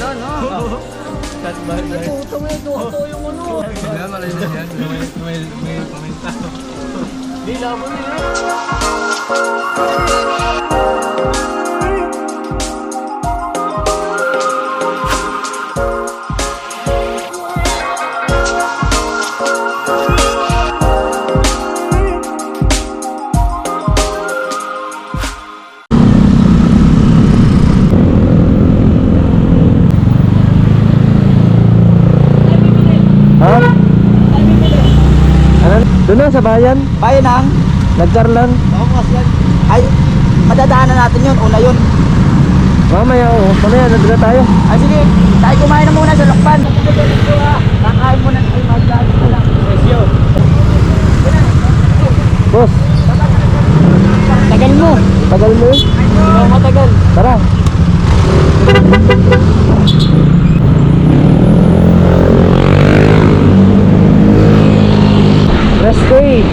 yan, ha? Natuto mo yun, tuto yung ano. Kaya malay na yan. May pamenta. Di labo nila. Ha? Ano? Doon na sa bayan. Bayan ang? Nagkarlan. Ay, madadaanan natin yun. Una yun. Mamaya oh. Mamaya nandun na tayo. Ay, sige. Tayo kumain na muna sa Lokban. Kakain muna. Ay, magdaan ka lang. Presyo. Boss, Tagal mo. tagal mo yun. Hindi mo matagal. Tara. Rest day.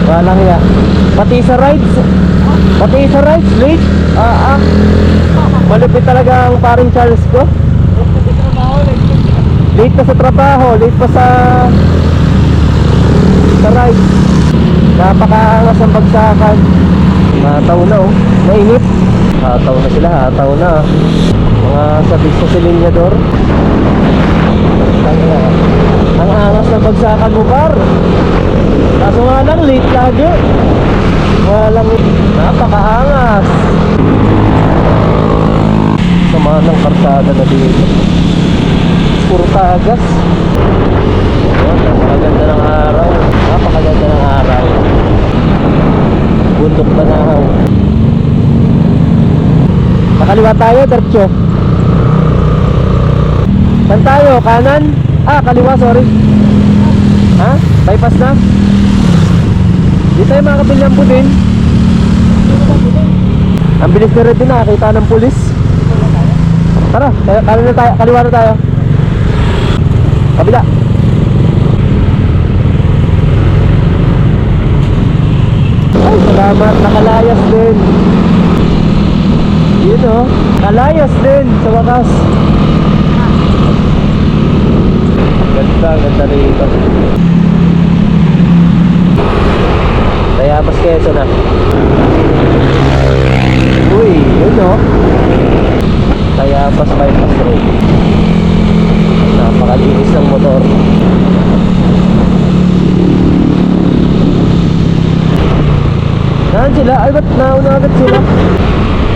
Walang ya. Pati sa rides. Pati sa rides, late. Malupit talaga ang paring Charles ko. Late pa sa trabaho, late pa sa rides. Napakaangas ang bagsakan. Hataw na oh. Mainit. Hataw na sila, hataw na. Mga sabis sa silinyador. Ang angas ng bagsakan mo, par. Kaso nga lang, late lagi. Walang, napakaangas. Sama ng karsada na dito. Puro tagas. Napakaganda ng araw. Napakaganda ng araw. Bundok Banahaw. Nakaliwa tayo, diretso. Saan tayo? Kanan? Kaliwa, sorry. Ha? Bypass na? Di tayo makakabili ng budin. Ang bilis na rin din, nakakita ng pulis. Tara, kanan na tayo, kaliwa na tayo. Kabila. Ay, salamat, nakalayas din. Yun o, kalayas din sa wakas. Ganda, ganda rito. Tayabas Quezon na. Uy, yun o. Tayabas bypass road. Napakalinis ng motor. Naan sila? Ay, ba't nauna agad sila?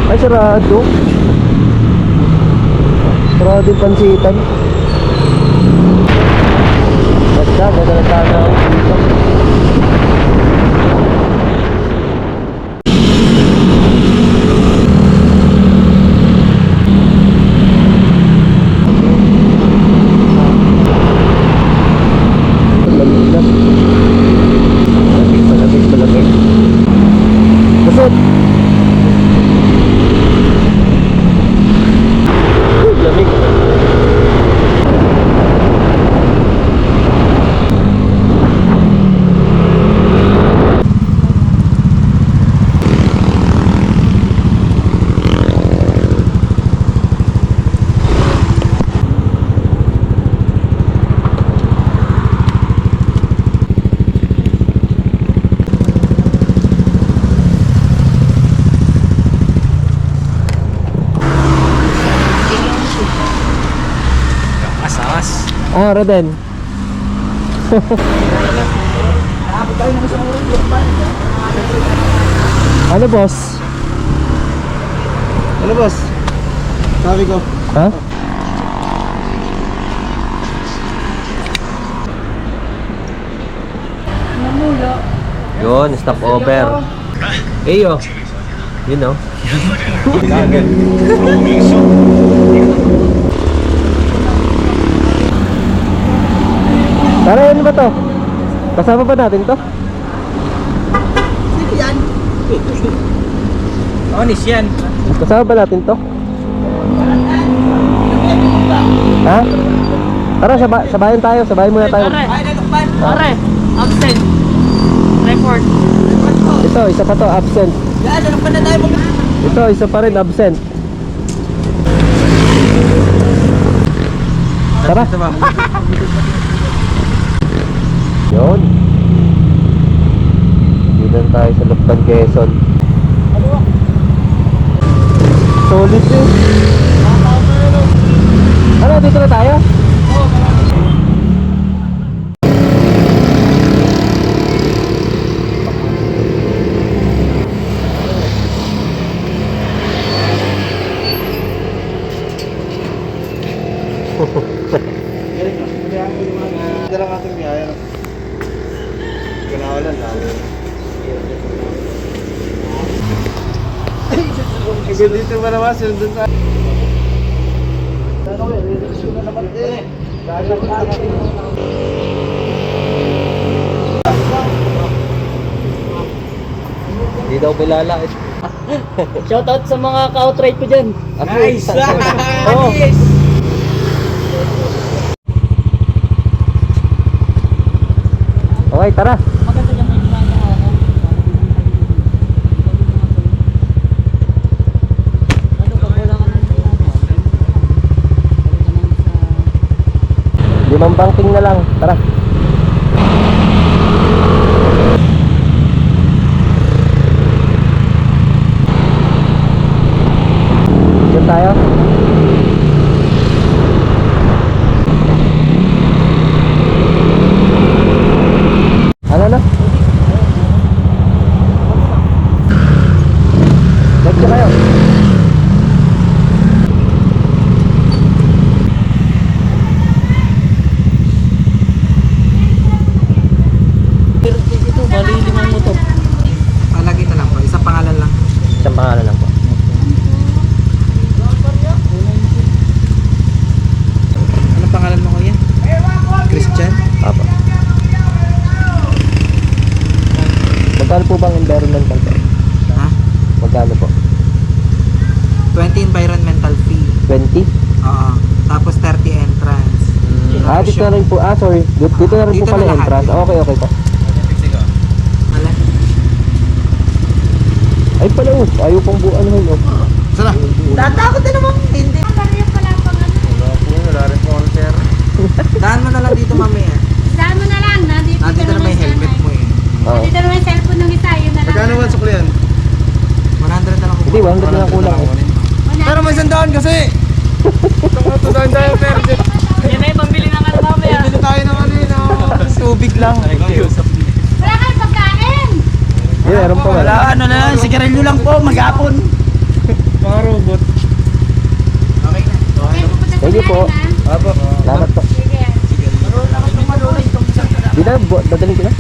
Ay, sarado. Sarado yung pansitan. Ganda, ganda ng tanaw dito. Roden. Ano boss? Ano boss? Sabi ko. Ha? Yun, stop over. Eyo. You know. Tara, ano ba to? Kasama ba natin to? Sino yan? Onis yan. Kasama ba natin to? Ha? Tara, sabayan tayo. Sabayan muna tayo. Ay, Lokban. Pare, absent. Report. Ito, isa pa to, absent. Yan, Lokban na tayo. Ito, isa pa rin absent. Tara. Ito ba? Yun. Dito na tayo sa Luptan, Quezon. Solid eh. Ano, dito na tayo? Ito lang ating biyaya. Ganawalan lang. Iba dito ba naman? Sundun tayo. Hindi daw bilalait. Shoutout sa mga ka-outright ko dyan. Nice! Oh. Okay, tara. Maganda dyan may mga ako. Ano pag wala ka ng Limang banking na lang. Tara. Diyan tayo. Ano na? Diretso kayo. Pero dito, bali limang mo to. Lagi na lang po. Isang pangalan lang. Isang pangalan lang po. Anong pangalan mo kuya? Christian? Apa. Magkano po bang environmental po? Ha? Magkano po? 20 environmental fee. 20? Oo. Tapos 30 entrance. Dito na rin po. Sorry. Dito na rin po Dito pala na yung lahat. entrance. Okay, okay po. Wala. Ay pala ayaw pong buuan hon. Sana? Tatakot na naman. Hindi. Wala rin po ang sir. Daan mo na lang dito mamaya. Saan mo na lang, nandito Nandito na may helmet mo eh. Oo. Nandito na may cellphone ng isa, yun na lang. Magkano man suklian? 100 na lang. Hindi, 100 na lang kulang. Pero may sandaan kasi. Ito daan pero. Yan na yung pambili ng ano mamaya. Bili tayo ng ano yun. Tubig lang. Wala kayong pagkain! Yun, meron po. Wala, ano na lang, sigarilyo lang po, maghapon. Mga robot. Okay, pupunta sa Thank you po. bayan, ha? Apo. Salamat po. Sige. Di na, dadaling ko na.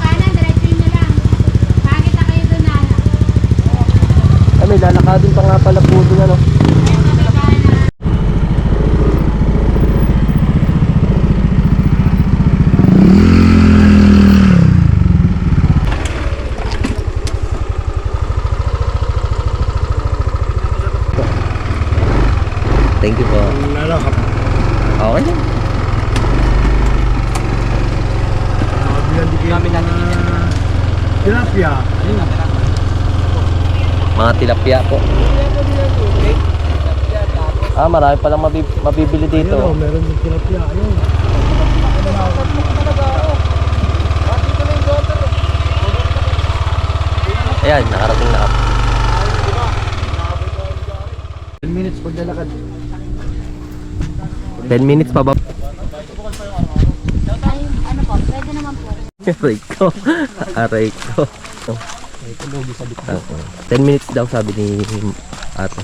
Kanan, diretso yun na lang. Bakit na kayo doon, Ay, may lalakadin pa nga pala po doon ano. Thank you po. Okay lang. Namin natin Tilapia. Mga tilapia po. Marami palang mabibili dito. Meron yung tilapia. Ayun. Ayan, nakarating na ako. 10 minutes paglalakad. 10 minutes pa ba? Ay, ano po, pwede naman po. Aray ko. Aray ko. 10 minutes daw sabi ni ate.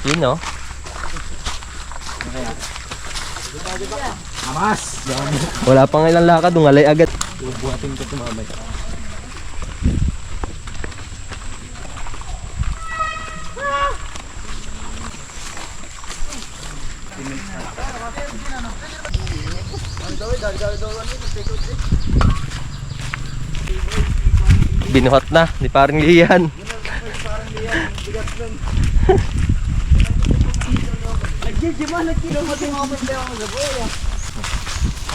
Yun no? Amas! Wala pang ilang lakad, ungalay agad. Bubuhatin ko tumamay. binuhat na ni paring Lian.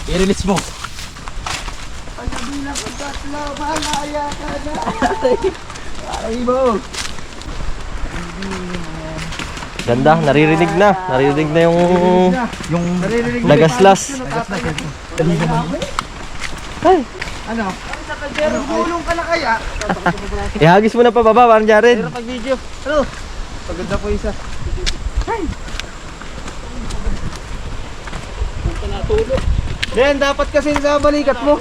I-release mo. Ganda, naririnig na. Naririnig na yung lagaslas. Ay, Ano? Gulong ka na kaya? ihagis mo na pa baba, parang Jared. Pag video. Ano? Paganda po isa. Den, dapat kasi sa balikat mo.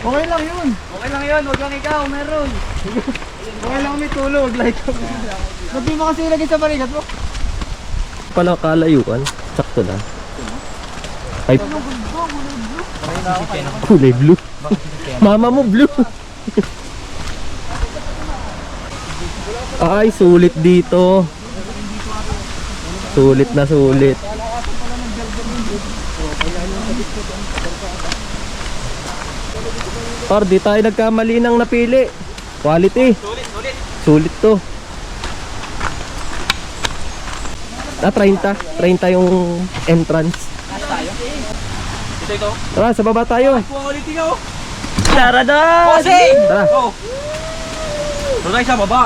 Okay lang yun. Okay lang yun, wag lang ikaw, meron. Okay lang may tulog, wag lang ikaw. Ba't di mo kasi ilagay sa balikat mo? Pala kalayuan, sakto na. Ay, kulay blue. Mama mo blue. Ay, sulit dito. Sulit na sulit. Par, di tayo nagkamali ng napili. Quality. Sulit to. 30. 30 yung entrance. Tara, sa baba tayo. Quality ka oh. Tara na! Tara. Doon tayo sa baba.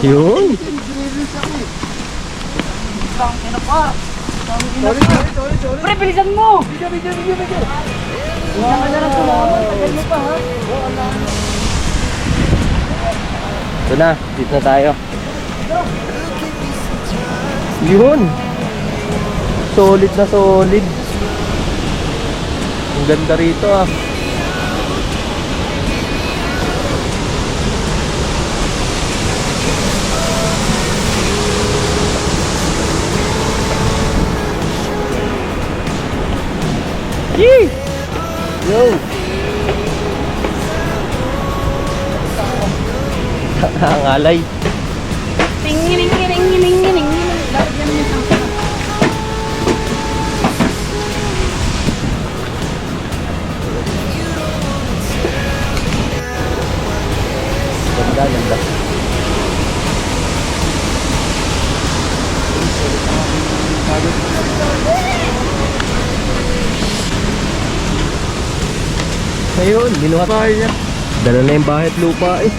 Yun. Sorry. Pre, bilisan mo! Ito na, dito na tayo. Yun. Solid na solid. Ang ganda rito ah. Yee! Yo! Ang alay. Ganda, ganda. Ayun, binuhat tayo niya. Dala na yung bahit lupa eh.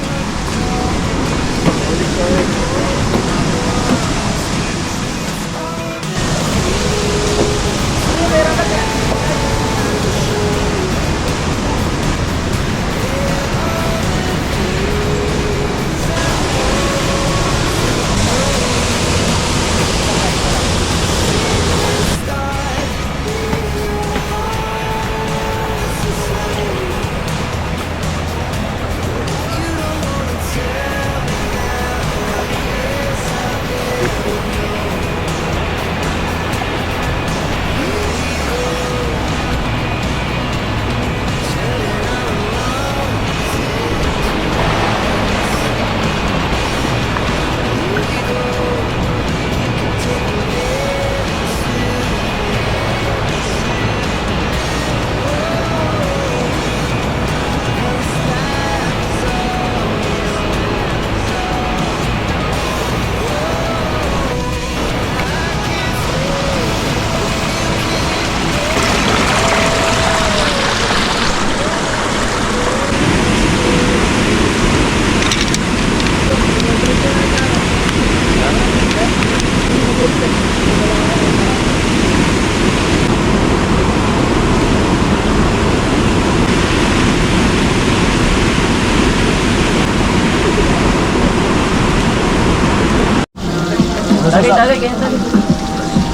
Dali,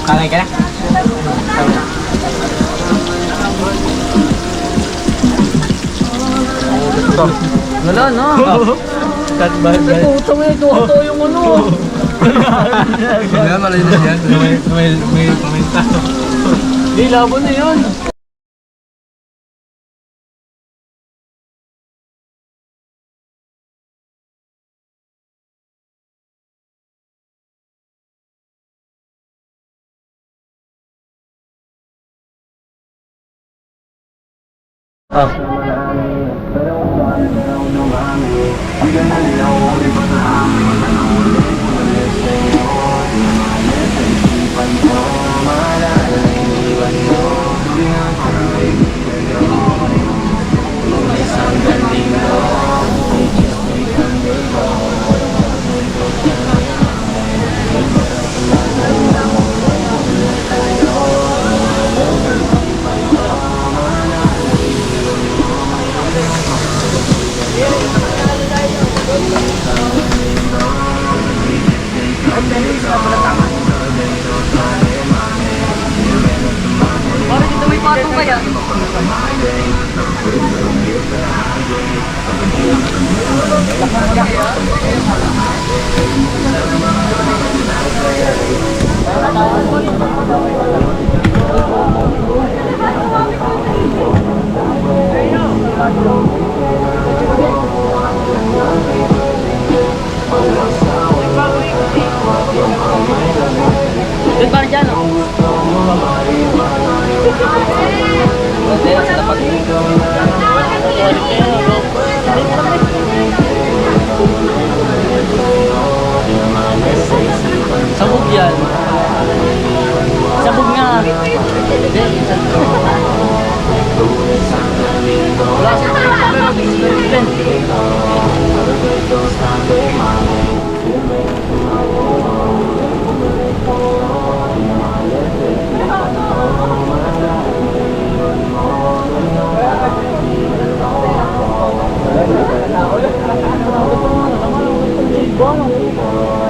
kagay ka na? Wala na. Tutong eh, tuto yung ano. Hindi na, malinis yan. May pamenta. Di, labo na yun. Ah. Parang dito may patong kaya. Doon parang dyan, oh. Sabog yan. Sabog nga. Wala sa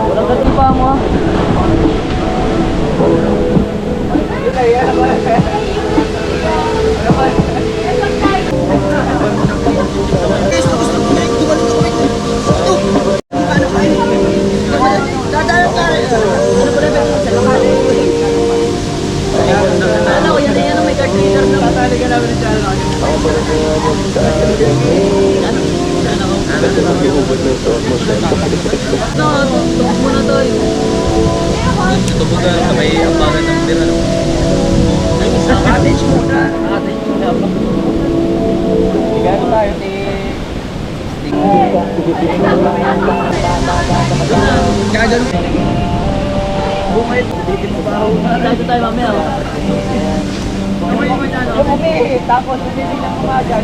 walang katipa mo, ah. Dito tayo mamaya, oh. Tapos, hindi lang kumadya.